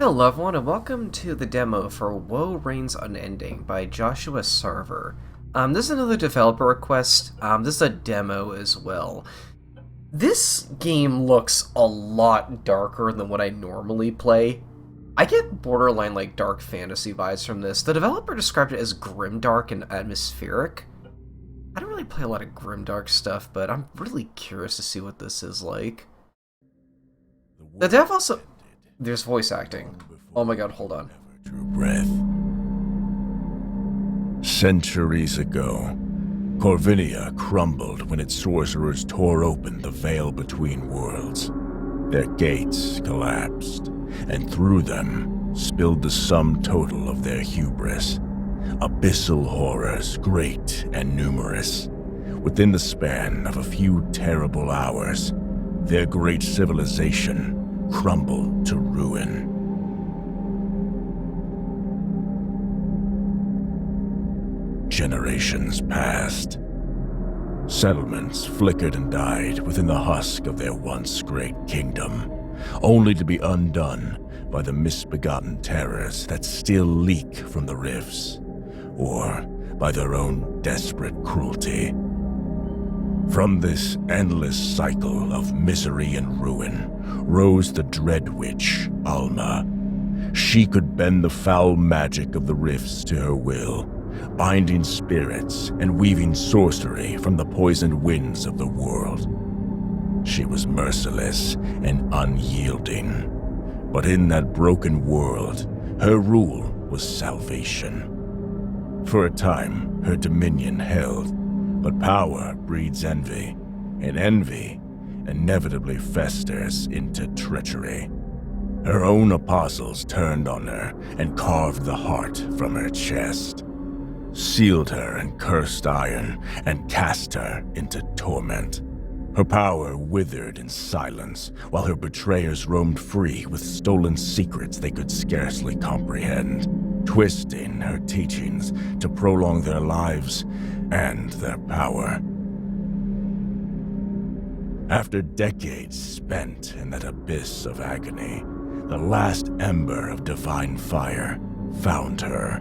Hello everyone and welcome to the demo for Woe Reigns Unending by Joshua Sarver. This is another developer request. This is a demo as well. This game looks a lot darker than what I normally play. I get borderline like dark fantasy vibes from this. The developer described it as grimdark and atmospheric. I don't really play a lot of grimdark stuff, but I'm really curious to see what this is like. The dev also... There's voice acting. Oh my god, hold on. Drew breath. Centuries ago, Corvinia crumbled when its sorcerers tore open the veil between worlds. Their gates collapsed, and through them spilled the sum total of their hubris. Abyssal horrors, great and numerous. Within the span of a few terrible hours, their great civilization crumbled to ruin. Generations passed. Settlements flickered and died within the husk of their once great kingdom, only to be undone by the misbegotten terrors that still leak from the rifts, or by their own desperate cruelty. From this endless cycle of misery and ruin rose the dread witch, Alma. She could bend the foul magic of the rifts to her will, binding spirits and weaving sorcery from the poisoned winds of the world. She was merciless and unyielding, but in that broken world, her rule was salvation. For a time, her dominion held, but power breeds envy, and envy inevitably festers into treachery. Her own apostles turned on her and carved the heart from her chest, sealed her in cursed iron, and cast her into torment. Her power withered in silence, while her betrayers roamed free with stolen secrets they could scarcely comprehend, twisting her teachings to prolong their lives and their power. After decades spent in that abyss of agony, the last ember of divine fire found her.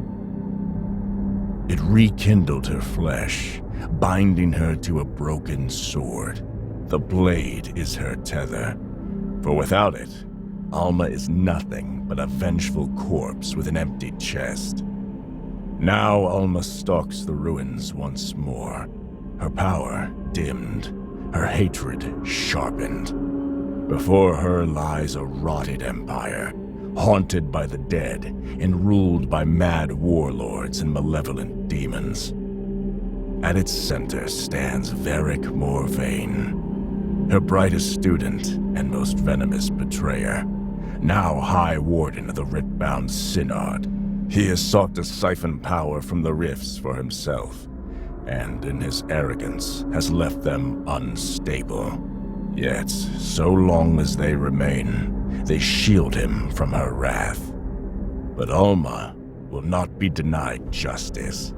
It rekindled her flesh, binding her to a broken sword. The blade is her tether, for without it, Alma is nothing but a vengeful corpse with an empty chest. Now Alma stalks the ruins once more, her power dimmed, her hatred sharpened. Before her lies a rotted empire, haunted by the dead and ruled by mad warlords and malevolent demons. At its center stands Varric Morvain, her brightest student and most venomous betrayer, now High Warden of the Writ-bound Synod. He has sought to siphon power from the rifts for himself, and in his arrogance has left them unstable. Yet, so long as they remain, they shield him from her wrath. But Alma will not be denied justice.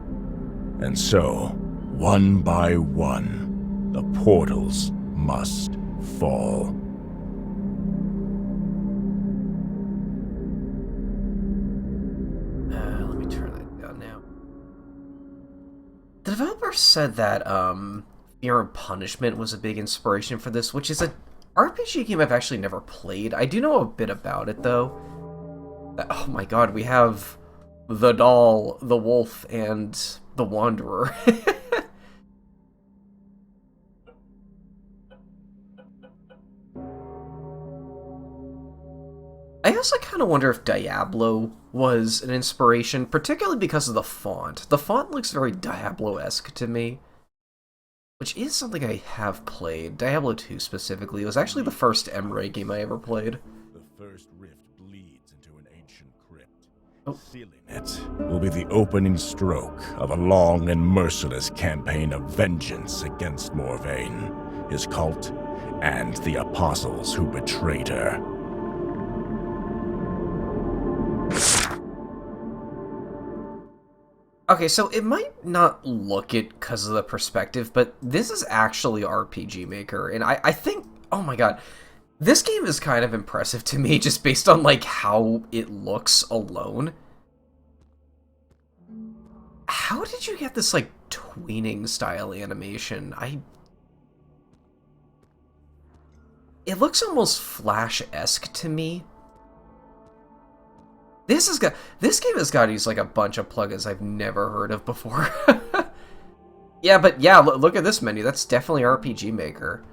And so, one by one, the portals must fall. Let me turn that down now. The developer said that, Fear and Punishment was a big inspiration for this, which is a RPG game I've actually never played. I do know a bit about it, though. Oh my god, we have the doll, the wolf, and the wanderer. I also kind of wonder if Diablo was an inspiration, particularly because of the font. The font looks very Diablo-esque to me, which is something I have played. Diablo 2 specifically. It was actually the first M-Ray game I ever played. The first rift bleeds into an ancient crypt. Sealing it will be the opening stroke of a long and merciless campaign of vengeance against Morvain, his cult, and the apostles who betrayed her. Okay, so it might not look it because of the perspective, but this is actually RPG Maker, and I think, oh my god, This game is kind of impressive to me, just based on, like, how it looks alone. How did you get this, like, tweening style animation? It looks almost Flash-esque to me. This game has got to use, like, a bunch of plugins I've never heard of before. Yeah, but yeah, look at this menu. That's definitely RPG Maker.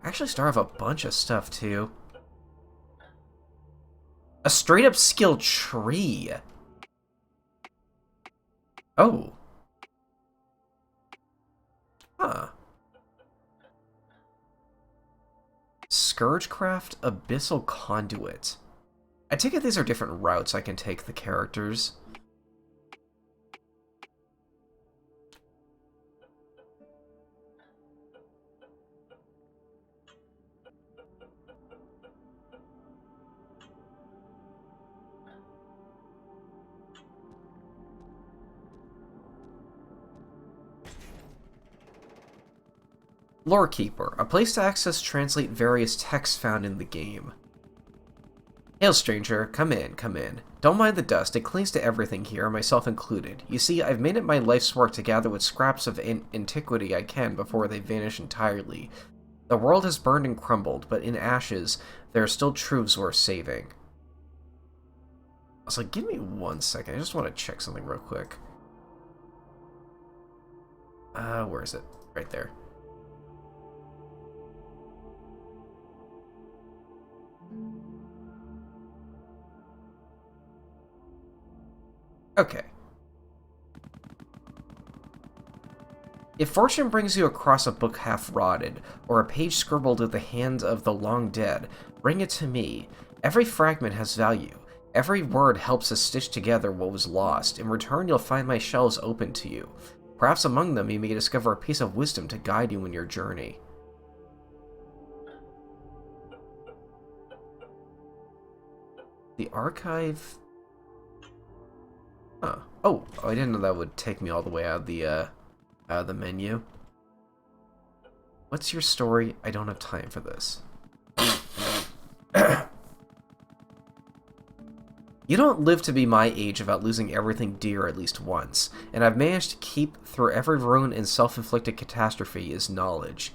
I actually still have a bunch of stuff, too. A straight-up skill tree. Oh. Huh. Scourgecraft Abyssal Conduit. I take it these are different routes I can take the characters. Lorekeeper, a place to access translate various texts found in the game. Hail, stranger. Come in, come in. Don't mind the dust, it clings to everything here, myself included. You see, I've made it my life's work to gather what scraps of antiquity I can before they vanish entirely. The world has burned and crumbled, but in ashes, there are still truths worth saving. I was like, give me 1 second, I just want to check something real quick. Where is it? Right there. Okay. If fortune brings you across a book half rotted, or a page scribbled with the hand of the long dead, bring it to me. Every fragment has value. Every word helps us stitch together what was lost. In return, you'll find my shelves open to you. Perhaps among them you may discover a piece of wisdom to guide you in your journey. The archive... Huh. Oh, I didn't know that would take me all the way out of the menu. What's your story? I don't have time for this. You don't live to be my age without losing everything dear at least once, and I've managed to keep through every ruin and self-inflicted catastrophe is knowledge.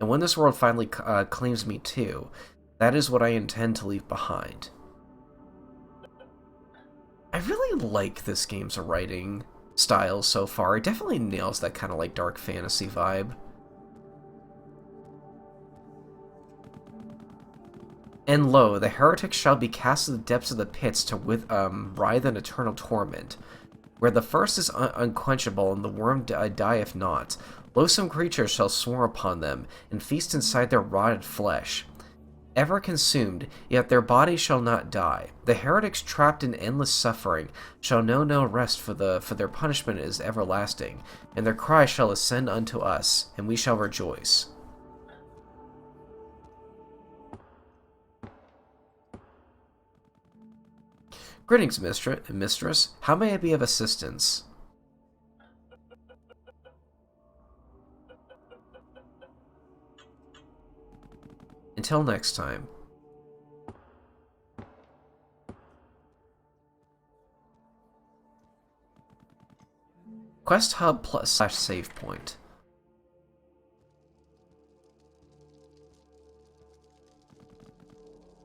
And when this world finally claims me too, that is what I intend to leave behind. I really like this game's writing style so far. It definitely nails that kind of like dark fantasy vibe. And lo, the heretics shall be cast to the depths of the pits to writhe in eternal torment, where the first is unquenchable and the worm dieth not. Loathsome creatures shall swarm upon them and feast inside their rotted flesh. Ever consumed, yet their bodies shall not die. The heretics trapped in endless suffering shall know no rest, for their punishment is everlasting, and their cry shall ascend unto us, and we shall rejoice. Greetings, mistress. How may I be of assistance? Until next time. Quest Hub / save point.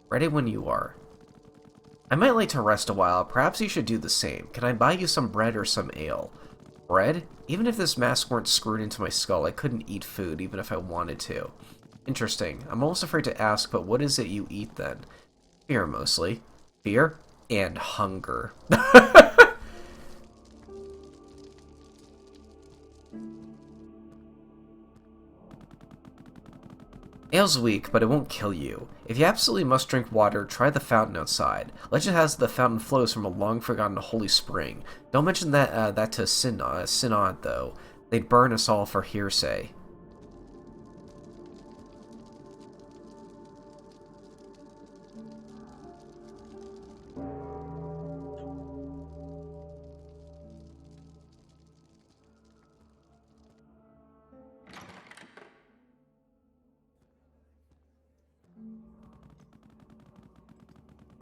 Ready when you are. I might like to rest a while. Perhaps you should do the same. Can I buy you some bread or some ale? Bread? Even if this mask weren't screwed into my skull, I couldn't eat food even if I wanted to. Interesting. I'm almost afraid to ask, but what is it you eat then? Fear, mostly. Fear and hunger. Ale's weak, but it won't kill you. If you absolutely must drink water, try the fountain outside. Legend has the fountain flows from a long-forgotten holy spring. Don't mention that to Synod, though. They'd burn us all for hearsay.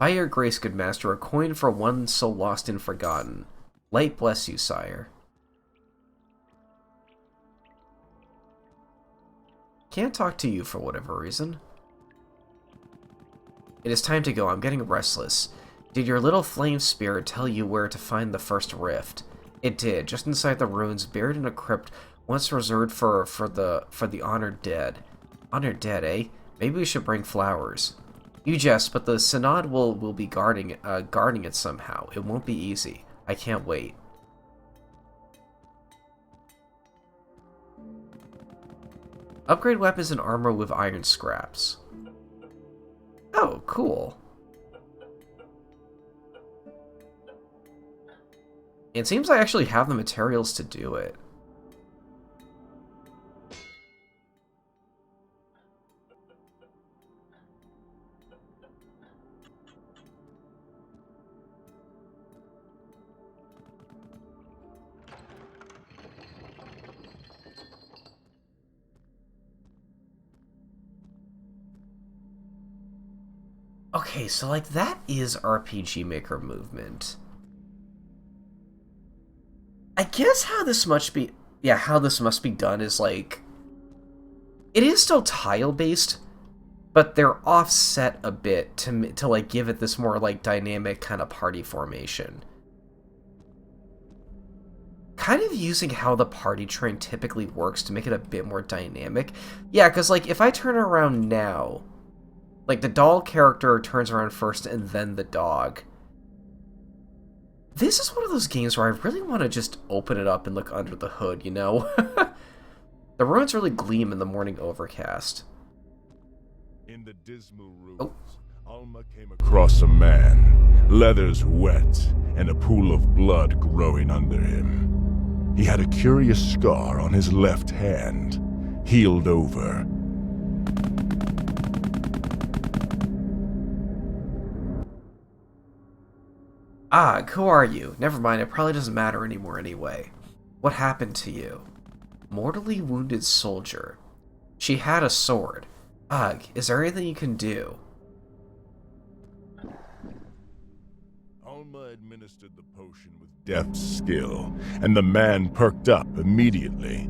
By your grace, good master, a coin for one so lost and forgotten. Light bless you, sire. Can't talk to you for whatever reason. It is time to go. I'm getting restless. Did your little flame spirit tell you where to find the first rift? It did, just inside the ruins, buried in a crypt once reserved for the honored dead. Honored dead, eh? Maybe we should bring flowers. You jest, but the Synod will be guarding it somehow. It won't be easy. I can't wait. Upgrade weapons and armor with iron scraps. Oh, cool. It seems I actually have the materials to do it. Okay, so like that is RPG Maker movement. I guess how this must be done is like it is still tile based, but they're offset a bit to like give it this more like dynamic kind of party formation. Kind of using how the party train typically works to make it a bit more dynamic. Yeah, because like if I turn around now, like the doll character turns around first and then the dog. This is one of those games where I really want to just open it up and look under the hood, you know? The ruins really gleam in the morning overcast. In the dismal ruins, Alma came across a man, leathers wet, and a pool of blood growing under him. He had a curious scar on his left hand, healed over. Ah, who are you? Never mind, it probably doesn't matter anymore anyway. What happened to you? Mortally wounded soldier. She had a sword. Ugh, is there anything you can do? Alma administered the potion with deft skill, and the man perked up immediately.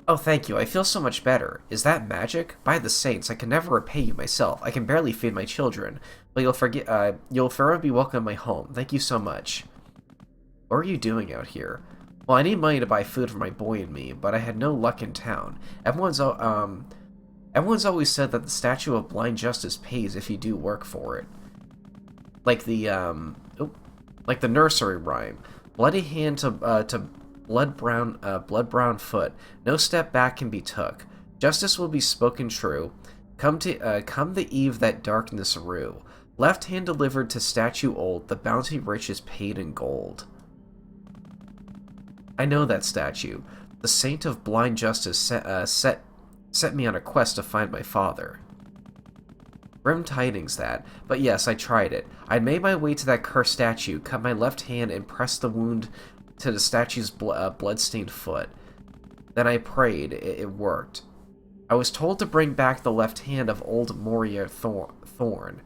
Oh, thank you. I feel so much better. Is that magic? By the saints, I can never repay you myself. I can barely feed my children. But you'll forever be welcome in my home. Thank you so much. What are you doing out here? Well, I need money to buy food for my boy and me, but I had no luck in town. Everyone's always said that the statue of blind justice pays if you do work for it. Like the like the nursery rhyme. Bloody hand to blood brown foot. No step back can be took. Justice will be spoken true. Come the eve that darkness rue. Left hand delivered to statue old. The bounty rich is paid in gold. I know that statue. The saint of blind justice set me on a quest to find my father. Grim tidings that, but yes, I tried it. I made my way to that cursed statue, cut my left hand, and pressed the wound to the statue's blood-stained foot. Then I prayed. It worked. I was told to bring back the left hand of old Moria Thorn.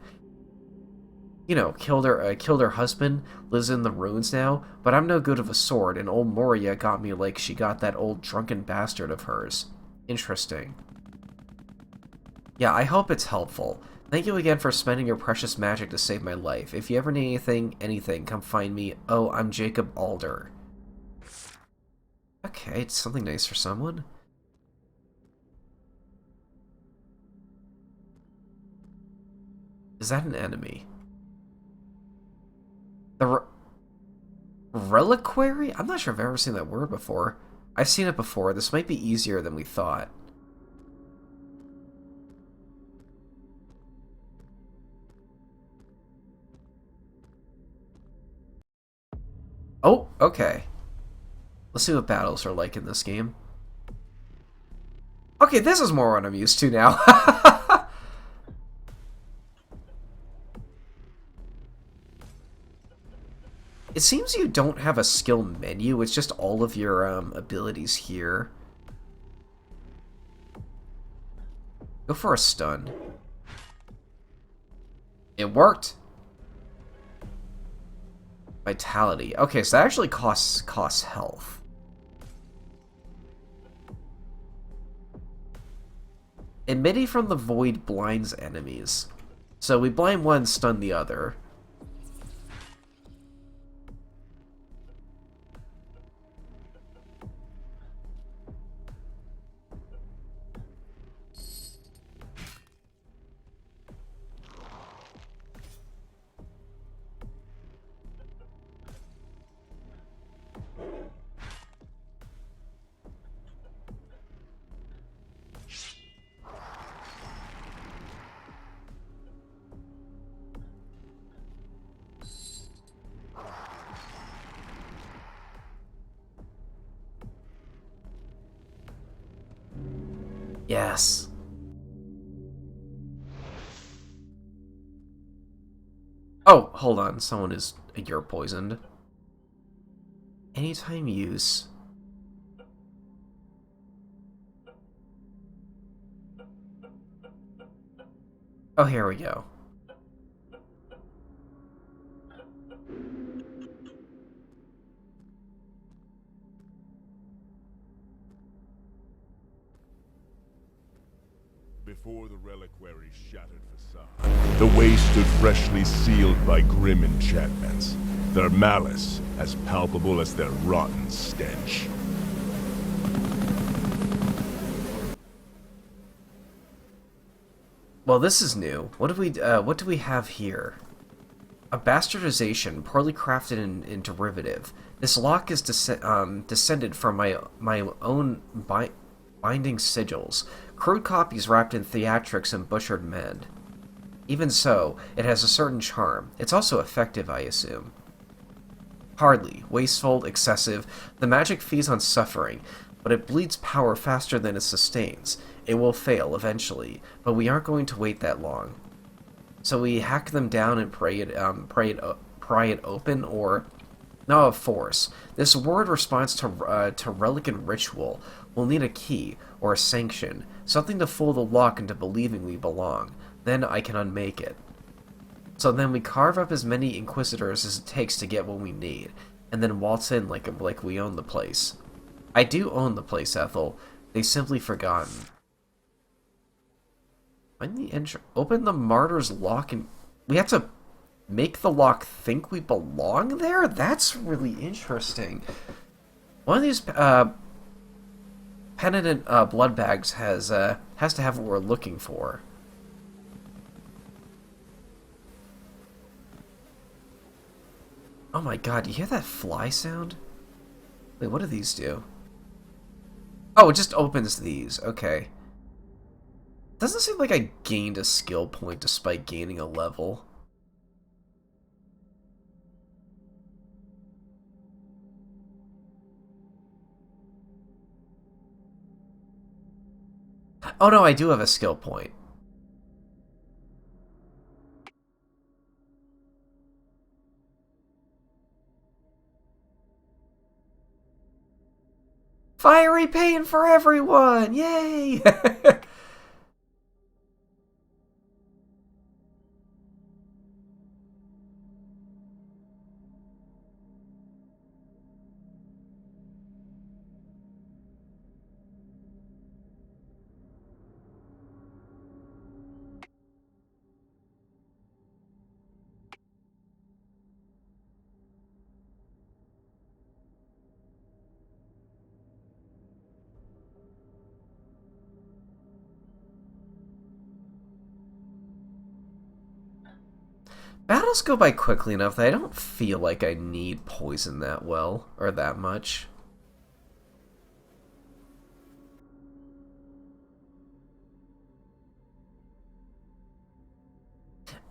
You know, killed her husband, lives in the ruins now, but I'm no good of a sword, and old Moria got me like she got that old drunken bastard of hers. Interesting. Yeah, I hope it's helpful. Thank you again for spending your precious magic to save my life. If you ever need anything, come find me. Oh, I'm Jacob Alder. Okay, it's something nice for someone. Is that an enemy? The reliquary? I'm not sure if I've ever seen that word before. I've seen it before. This might be easier than we thought. Oh, okay. Let's see what battles are like in this game. Okay, this is more what I'm used to now. It seems you don't have a skill menu, it's just all of your abilities here. Go for a stun. It worked. Vitality. Okay, so that actually costs health. Emitting from the void blinds enemies. So we blind one, stun the other. Yes. Oh, hold on. Someone is you're poisoned. Anytime use. Oh, here we go. Before the reliquary's shattered facade, the way stood freshly sealed by grim enchantments, their malice as palpable as their rotten stench. Well, this is new. What do we have here? A bastardization, poorly crafted and derivative. This lock is descended from my own binding sigils, crude copies wrapped in theatrics and butchered men. Even so, it has a certain charm. It's also effective, I assume. Hardly. Wasteful, excessive. The magic feeds on suffering, but it bleeds power faster than it sustains. It will fail eventually, but we aren't going to wait that long. So we hack them down and pry it open, or no, of force. This word responds to relic and ritual. We'll need a key or a sanction, something to fool the lock into believing we belong. Then I can unmake it. So then we carve up as many Inquisitors as it takes to get what we need, and then waltz in like we own the place. I do own the place, Ethel. They've simply forgotten. Find the open the martyr's lock, and we have to make the lock think we belong there? That's really interesting. One of these penitent blood bags has to have what we're looking for. Oh my god, you hear that fly sound? Wait, what do these do? Oh, it just opens these. Okay. Doesn't seem like I gained a skill point despite gaining a level. Oh no, I do have a skill point. Fiery pain for everyone! Yay! Battles go by quickly enough that I don't feel like I need poison that well, or that much.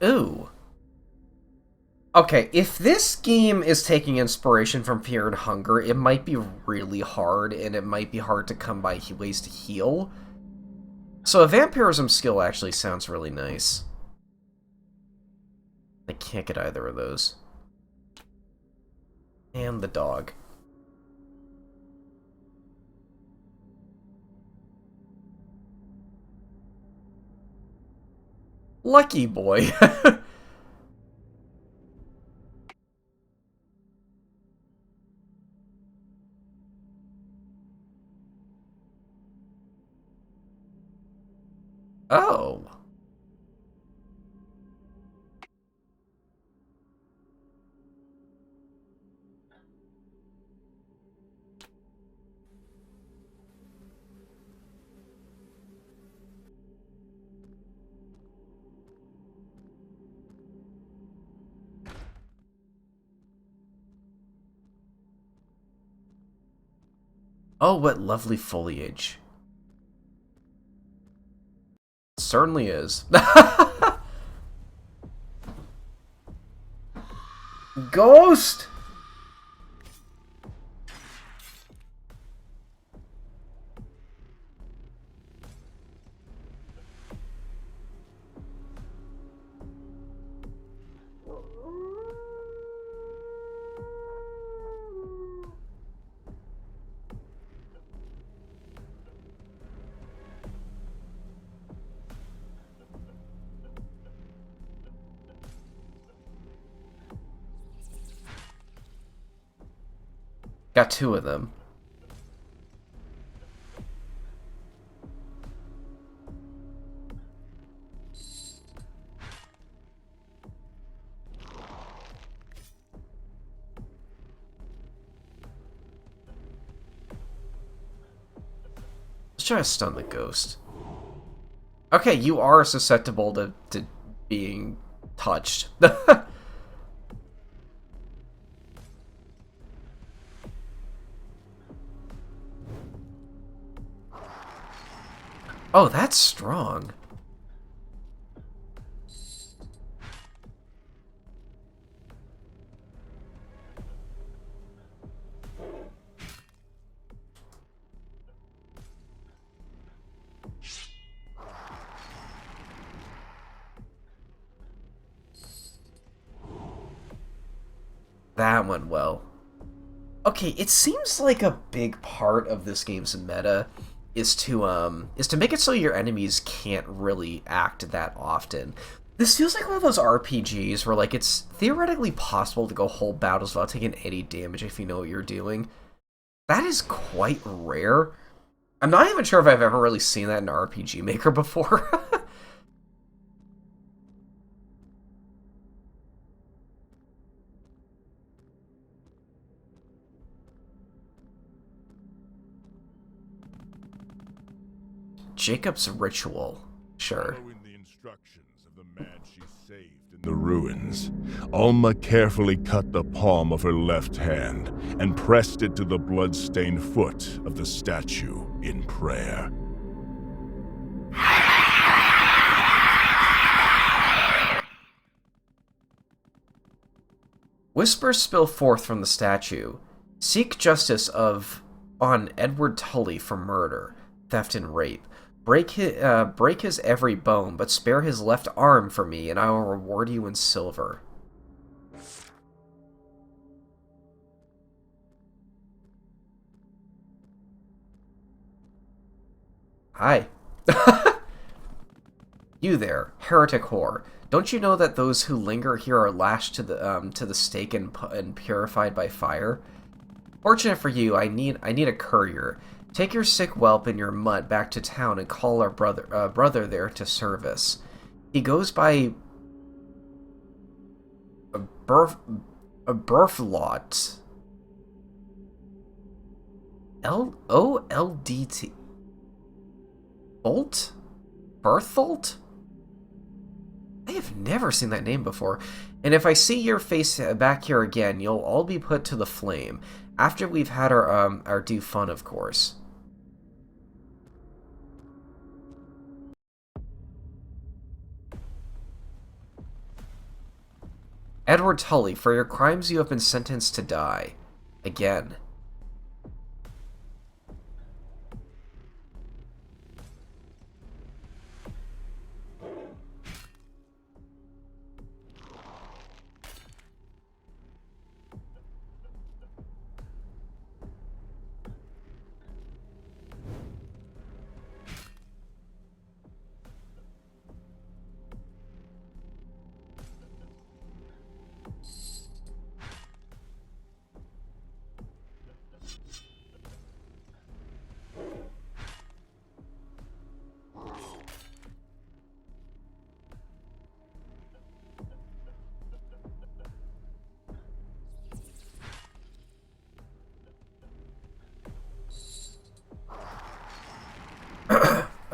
Ooh. Okay, if this game is taking inspiration from Fear and Hunger, it might be really hard, and it might be hard to come by ways to heal. So a vampirism skill actually sounds really nice. I can't get either of those. And the dog. Lucky boy. Oh. Oh, what lovely foliage. Certainly is. Ghost! Got two of them. Let's try to stun the ghost. Okay, you are susceptible to being touched. Oh, that's strong. That went well. Okay, it seems like a big part of this game's meta is to make it so your enemies can't really act that often. This feels like one of those RPGs where like it's theoretically possible to go whole battles without taking any damage if you know what you're doing. That is quite rare. I'm not even sure if I've ever really seen that in RPG Maker before. Jacob's ritual. Sure. Following the instructions of the man she saved in the ruins, Alma carefully cut the palm of her left hand and pressed it to the blood-stained foot of the statue in prayer. Whispers spill forth from the statue. Seek justice on Edward Tully for murder, theft, and rape. Break his every bone, but spare his left arm for me, and I will reward you in silver. Hi. You there, heretic whore. Don't you know that those who linger here are lashed to the stake and purified by fire? Fortunate for you, I need a courier. Take your sick whelp and your mutt back to town and call our brother there to service. He goes by a Berflot. L-O-L-D-T. Bolt? Berthold? I have never seen that name before. And if I see your face back here again, you'll all be put to the flame. After we've had our due fun, of course. Edward Tully, for your crimes you have been sentenced to die. Again.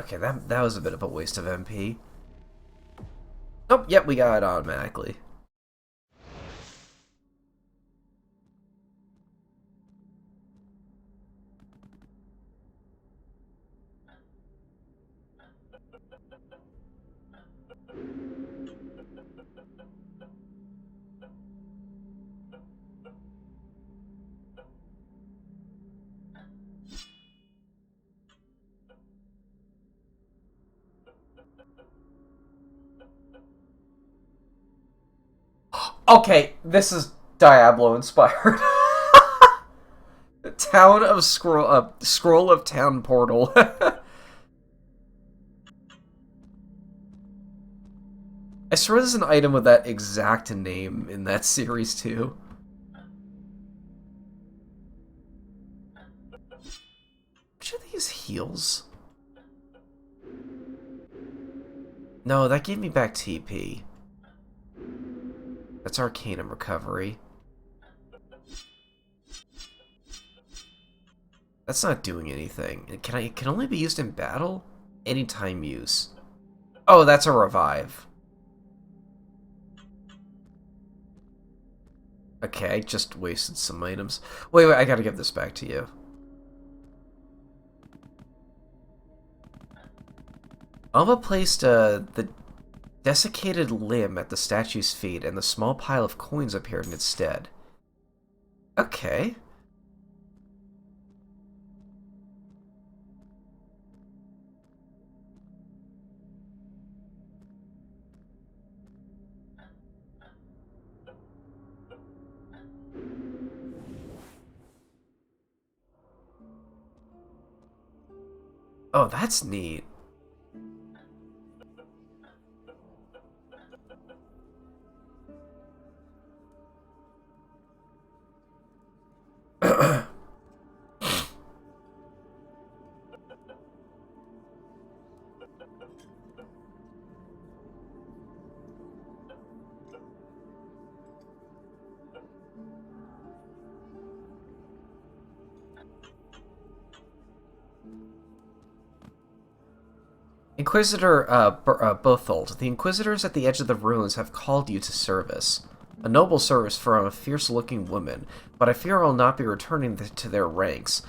Okay, that was a bit of a waste of MP. Oh, yep, we got it automatically. Okay, this is Diablo inspired. Town of Scroll of Town Portal. I swear there's an item with that exact name in that series too. Which are these heals? No, that gave me back TP. That's Arcanum Recovery. That's not doing anything. It can only be used in battle? Anytime use. Oh, that's a revive. Okay, I just wasted some items. Wait, I gotta give this back to you. Alva placed the desiccated limb at the statue's feet, and the small pile of coins appeared in its stead. Okay. Oh, that's neat. Inquisitor Bothold, the Inquisitors at the edge of the ruins have called you to service. A noble service from a fierce-looking woman, but I fear I will not be returning to their ranks.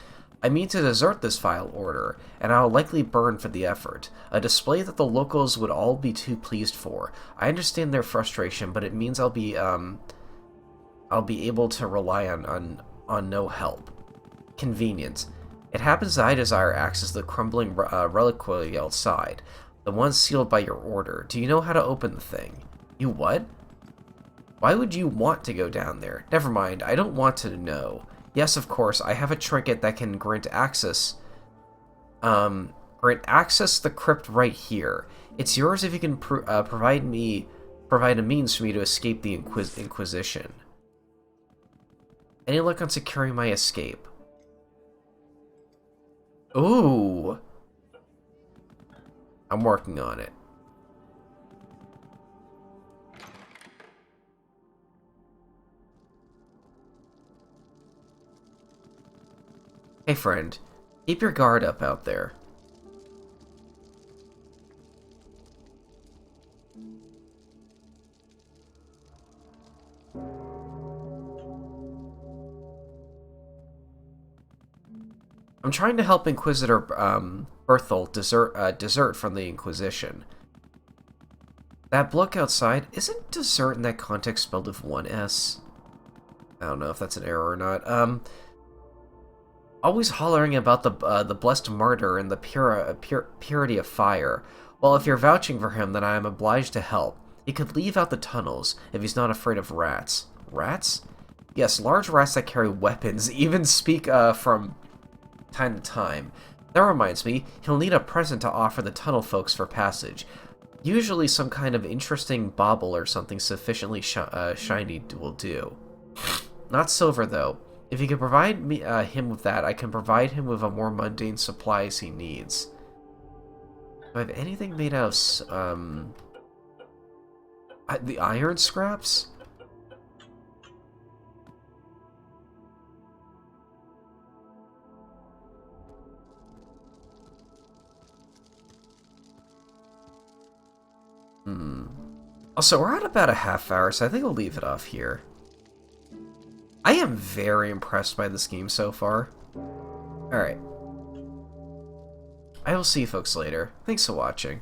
I mean to desert this vile order, and I will likely burn for the effort, a display that the locals would all be too pleased for. I understand their frustration, but it means I'll be able to rely on no help. Convenient. It happens that I desire access to the crumbling reliquary outside, the one sealed by your order. Do you know how to open the thing? You what? Why would you want to go down there? Never mind, I don't want to know. Yes, of course, I have a trinket that can grant access to the crypt right here. It's yours if you can provide a means for me to escape the Inquisition. Any luck on securing my escape? Ooh. I'm working on it. Hey friend, keep your guard up out there. I'm trying to help Inquisitor Berthold desert from the Inquisition. That bloke outside, isn't desert in that context spelled with one S? I don't know if that's an error or not. Always hollering about the blessed martyr and the purity of fire. Well, if you're vouching for him, then I am obliged to help. He could leave out the tunnels if he's not afraid of rats. Rats? Yes, large rats that carry weapons even speak from time to time. That reminds me, he'll need a present to offer the tunnel folks for passage. Usually some kind of interesting bauble or something sufficiently shiny will do. Not silver, though. If you can provide him with that, I can provide him with a more mundane supplies he needs. Do I have anything made out of, the iron scraps? Also, we're at about a half hour, so I think we'll leave it off here. I am very impressed by this game so far. Alright. I will see you folks later. Thanks for watching.